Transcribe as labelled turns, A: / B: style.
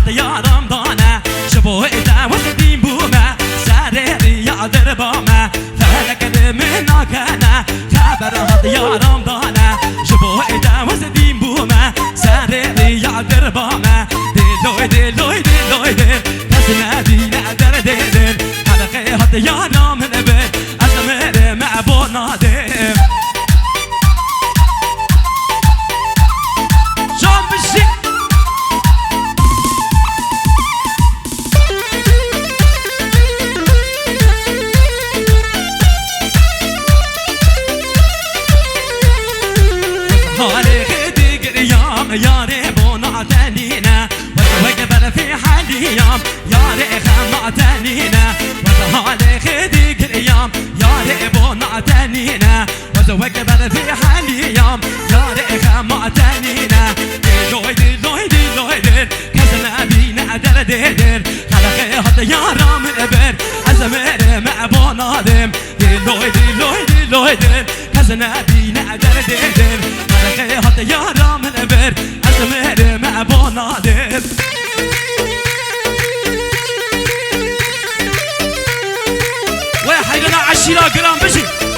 A: هات یارم دانه شبوه ده وزدیم بومه سری یادر بامه فلک من ناکنه خبر هات یارم دانه شبوه ده وزدیم بومه سری یادر بامه دلوی دلوی دلوی دل کس ندینه در دل حلقه هات یارم نبه از مره معبوناده یاره بونا تنینه وقبل في حاليام یاره خما تنینه وحال خدي قريام یاره بونا تنینه وقبل في حاليام یاره خما تنینه دلوي دلوي دلوي دل كسنا بينا در دل خلقه هات یارم ابر ازمر معبونا دم دلوي دلوي دلوي دل كسنا بينا در دل خلقه هات یارم ابر ازمر معبونا دم واحد انا 10 جرام بشي